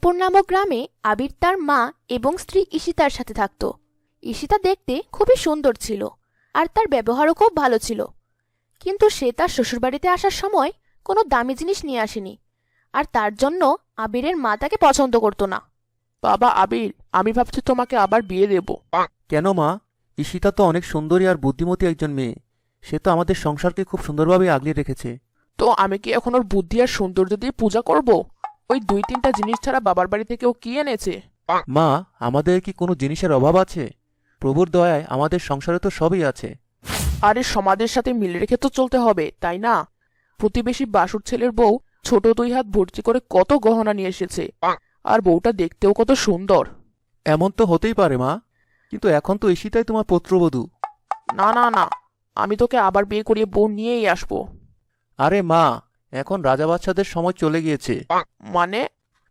রাজাপুর নামক গ্রামে আবির তার মা এবং স্ত্রী ঈশিতার সাথে থাকত। ঈশিতা দেখতে খুবই সুন্দর ছিল আর তার ব্যবহারও খুব ভালো ছিল, কিন্তু সে তার শ্বশুরবাড়িতে আসার সময় কোনো দামি জিনিস নিয়ে আসেনি, আর তার জন্য আবিরের মা তাকে পছন্দ করত না। বাবা আবির, আমি ভাবছি তোমাকে আবার বিয়ে দেব। কেন মা? ঈশিতা তো অনেক সুন্দরী আর বুদ্ধিমতী একজন মেয়ে। সে তো আমাদের সংসারকে খুব সুন্দরভাবে আগলে রেখেছে। তো আমি কি এখন ওর বুদ্ধি আর সৌন্দর্য দিয়ে পূজা করব? ওই 2-3টা জিনিস ছাড়া বাবার বাড়ি থেকে ও কি এনেছে? মা, আমাদের কি কোনো জিনিসের অভাব আছে? প্রভুর দয়ায় আমাদের সংসারে তো সবই আছে। আরে সমাজের সাথে মিলে রেখে তো চলতে হবে, তাই না? প্রতিবেশী বাসুর ছেলের বউ ছোট 2 হাত ভর্তি করে কত গহনা নিয়ে এসেছে, আর বউটা দেখতেও কত সুন্দর। এমন তো হতেই পারে মা, কিন্তু এখন তো ঈশিতাই তোমার পুত্রবধূ। না না না, আমি তোকে আবার বিয়ে করিয়ে বউ নিয়েই আসবো। আরে মা, এখন রাজা বাচ্চাদের সময় চলে গিয়েছে। মানে?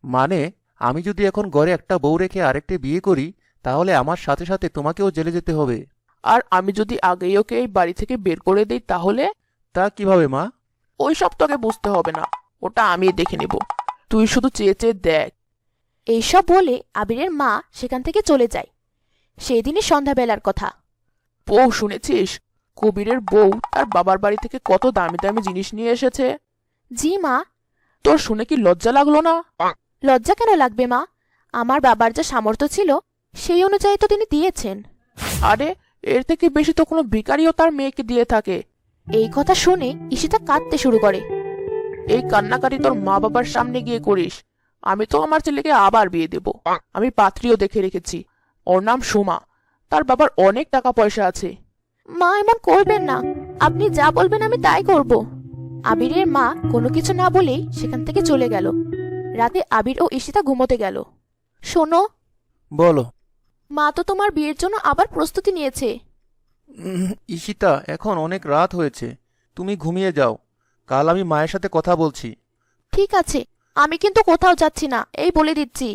মানে, আমি যদি এখন ঘরে একটা বউ রেখে আরেকটা বিয়ে করি, তাহলে আমার সাথে সাথে তোমাকেও জেলে যেতে হবে। আর আমি যদি আগেই ওকে এই বাড়ি থেকে বের করে দিই তাহলে? তা কিভাবে মা? ওই সব তোকে বুঝতে হবে না, ওটা আমি দেখে নেব। তুই শুধু চেয়ে চেয়ে দেখ। এইসব বলে আবিরের মা সেখান থেকে চলে যায়। সেই দিনই সন্ধ্যাবেলার কথা। বউ, শুনেছিস কবিরের বউ তার বাবার বাড়ি থেকে কত দামি দামি জিনিস নিয়ে এসেছে? জি মা। তোর শুনে কি লজ্জা লাগলো না? লজ্জা কেন লাগবে মা? আমার বাবার যা সামর্থ্য ছিল সেই অনুযায়ী তো তিনি দিয়েছেন। আরে এর থেকে বেশি তো কোনো ভিখারিও তার মেয়েকে দিয়ে থাকে। এই কথা শুনে ঈশিতা কাঁদতে শুরু করে। এই কান্নাকাটি তোর মা বাবার সামনে গিয়ে করিস। আমি তো আমার ছেলেকে আবার বিয়ে দেব। আমি পাত্রীও দেখে রেখেছি, ওর নাম সুমা। তার বাবার অনেক টাকা পয়সা আছে। মা, এমন করবেন না, আপনি যা বলবেন আমি তাই করব। আবিরের মা কোনো কিছু না বলেই সেখান থেকে চলে গেল। রাতে আবির ও ঈশিতা ঘুমোতে গেল। শোনো, বলো। মা তো তোমার বিয়ের জন্য আবার প্রস্তুতি নিয়েছে। ঈশিতা, এখন অনেক রাত হয়েছে, তুমি ঘুমিয়ে যাও। কাল আমি মায়ের সাথে কথা বলছি। ঠিক আছে, আমি কিন্তু কোথাও যাচ্ছি না, এই বলে দিচ্ছি।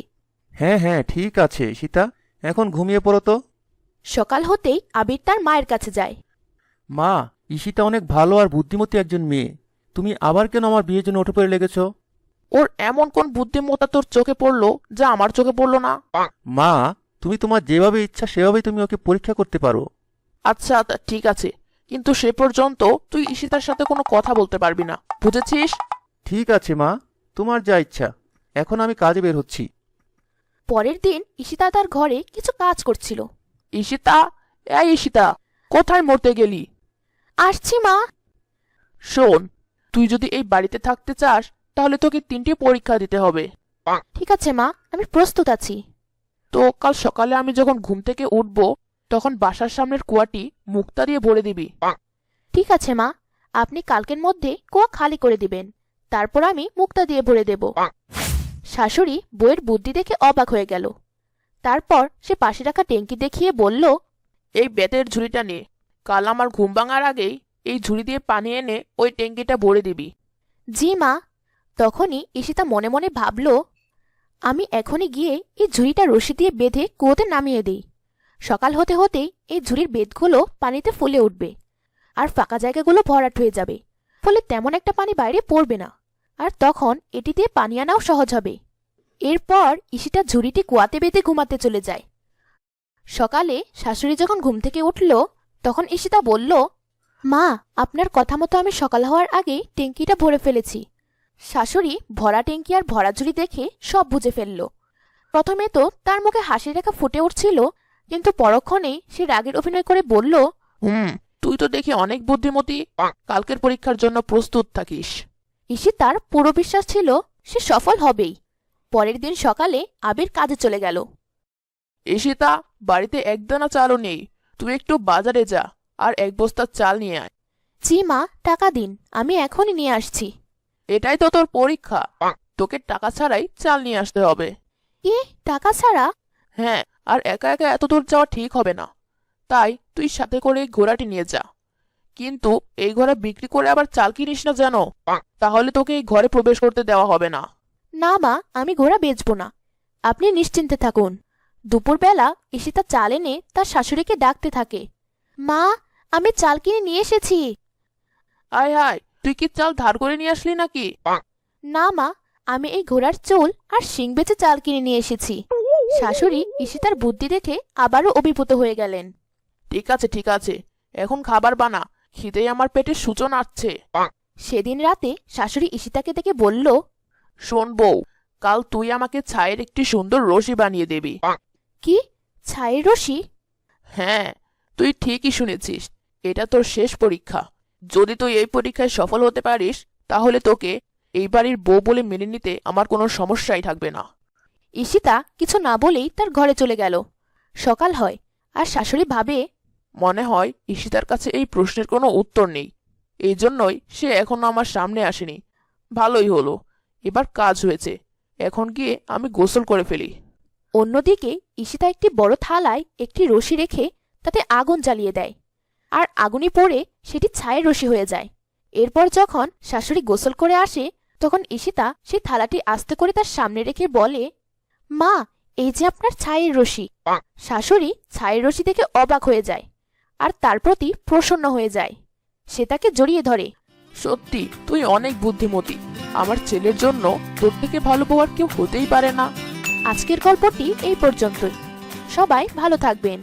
হ্যাঁ হ্যাঁ, ঠিক আছে ঈশিতা, এখন ঘুমিয়ে পড়ো তো। সকাল হতেই আবির তার মায়ের কাছে যায়। মা, ঈশিতা অনেক ভালো আর বুদ্ধিমতী একজন মেয়ে। তুমি আবার কেন আমার বিয়ের জন্য উঠে পড়ে লেগেছ? ওর এমন কোন বুদ্ধিমত্তা তোর চোখে পড়লো যা আমার চোখে পড়লো না? মা, তুমি তোমার যেভাবে ইচ্ছা সেভাবেই তুমি ওকে পরীক্ষা করতে পারো। আচ্ছা ঠিক আছে, কিন্তু সে পর্যন্ত তুই ঈশিতার সাথে কোনো কথা বলতে পারবি না, বুঝেছিস? ঠিক আছে মা, তোমার যা ইচ্ছা। এখন আমি কাজে বের হচ্ছি। পরের দিন ঈশিতা তার ঘরে কিছু কাজ করছিল। ঈশিতা, এই ঈশিতা, কোথায় মরতে গেলি? আসছি মা। শোন, তুই যদি এই বাড়িতে থাকতে চাস তাহলে তোকে 3টি পরীক্ষা দিতে হবে। ঠিক আছে মা, আমি প্রস্তুত আছি। তো কাল সকালে আমি যখন ঘুম থেকে উঠবো তখন বাসার সামনের কুয়াটি মুক্তা দিয়ে ভরে দিবি। ঠিক আছে মা, আপনি কালকের মধ্যে কুয়া খালি করে দিবেন, তারপর আমি মুক্তা দিয়ে ভরে দেব। শাশুড়ি বউয়ের বুদ্ধি দেখে অবাক হয়ে গেল। তারপর সে পাশে রাখা ট্যাঙ্কি দেখিয়ে বলল, এই বেতের ঝুড়িটা নে, কাল আমার ঘুম ভাঙার আগেই এই ঝুড়ি দিয়ে পানি এনে ওই ট্যাঙ্কিটা ভরে দিবি। জি মা। তখনই ঈশিতা মনে মনে ভাবল, আমি এখনই গিয়ে এই ঝুড়িটা রশি দিয়ে বেঁধে কুয়োতে নামিয়ে দিই। সকাল হতে হতেই এই ঝুড়ির বেতগুলো পানিতে ফুলে উঠবে, আর ফাঁকা জায়গাগুলো ভরাট হয়ে যাবে, ফলে তেমন একটা পানি বাইরে পড়বে না, আর তখন এটি দিয়ে পানি আনাও সহজ হবে। এরপর ঈশিতা ঝুড়িটি কুয়াতে বেঁধে ঘুমাতে চলে যায়। সকালে শাশুড়ি যখন ঘুম থেকে উঠল তখন ঈশিতা বলল, মা, আপনার কথা মতো আমি সকাল হওয়ার আগেই ট্যাঙ্কিটা ভরে ফেলেছি। শাশুড়ি ভরা ট্যাঙ্কি আর ভরা ঝুড়ি দেখে সব বুঝে ফেলল। প্রথমে তো তার মুখে হাসির রেখা ফুটে উঠছিল, কিন্তু পরক্ষণেই সে রাগের অভিনয় করে বলল, তুই তো দেখি অনেক বুদ্ধিমতী, কালকের পরীক্ষার জন্য প্রস্তুত থাকিস। ঈশিতার পুরো বিশ্বাস ছিল সে সফল হবেই। পরের দিন সকালে আবির কাজে চলে গেল। ঈশিতা, বাড়িতে একদানা চালও নেই, তুই একটু বাজারে যা আর 1 বস্তা চাল নিয়ে আয়। জি মা, টাকা দিন, আমি এখনই নিয়ে আসছি। এটাই তো তোর পরীক্ষা, তোকে টাকা ছাড়াই চাল নিয়ে আসতে হবে। এ, টাকা ছাড়া? হ্যাঁ, আর একা একা এত দূর যাওয়া ঠিক হবে না, তাই তুই সাথে করে এই ঘোড়াটি নিয়ে যা। কিন্তু এই ঘোড়া বিক্রি করে আবার চাল কিনিস না যেন, তাহলে তোকে এই ঘরে প্রবেশ করতে দেওয়া হবে না। না মা, আমি ঘোড়া বেচবো না, আপনি নিশ্চিন্তে থাকুন। দুপুরবেলা ঈশিতা চাল এনে তার শাশুড়িকে ডাকতে থাকে, মা, আমি চাল কিনে নিয়ে এসেছি। আয় হায়, তুই কি চাল ধার করে নিয়ে আসলি নাকি? না মা, আমি এই ঘোড়ার চুল আর শিং বেচে চাল কিনে নিয়ে এসেছি। শাশুড়ি ঈশিতার বুদ্ধি দেখে আবারও অভিভূত হয়ে গেলেন। ঠিক আছে, এখন খাবার বানা, খিদেই আমার পেটে সূচন আসছে। সেদিন রাতে শাশুড়ি ঈশিতাকে দেখে বলল, শোন বউ, কাল তুই আমাকে ছায়ের একটি সুন্দর রশি বানিয়ে দিবি। কি, ছায়ের রশি? হ্যাঁ, তুই ঠিকই শুনেছিস, এটা তোর শেষ পরীক্ষা। যদি তুই এই পরীক্ষায় সফল হতে পারিস, তাহলে তোকে এই বাড়ির বউ বলে মেনে নিতে আমার কোনো সমস্যাই থাকবে না। ঈশিতা কিছু না বলেই তার ঘরে চলে গেল। সকাল হয় আর শাশুড়ি ভাবে, মনে হয় ঈশিতার কাছে এই প্রশ্নের কোনো উত্তর নেই, এই জন্যই সে এখনো আমার সামনে আসেনি। ভালোই হলো, এবার কাজ হয়েছে। এখন গিয়ে আমি গোসল করে ফেলি। অন্যদিকে ঈশিতা একটি বড় থালায় একটি রশি রেখে তাতে আগুন জ্বালিয়ে দেয়, আর আগুনে পড়ে সেটি ছায়ের রশি হয়ে যায়। এরপর যখন শাশুড়ি গোসল করে আসে, তখন ঈশিতা সেই থালাটি আস্তে করে তার সামনে রেখে বলে, মা, এই যে আপনার ছায়ের রশি। শাশুড়ি ছায়ের রশি দেখে অবাক হয়ে যায় আর তার প্রতি প্রসন্ন হয়ে যায়। সে তাকে জড়িয়ে ধরে। সত্যি তুই অনেক বুদ্ধিমতী, আমার ছেলের জন্য তোর থেকে ভালো বউ আর কেউ হতেই পারে না। আজকের গল্পটি এই পর্যন্তই। সবাই ভালো থাকবেন।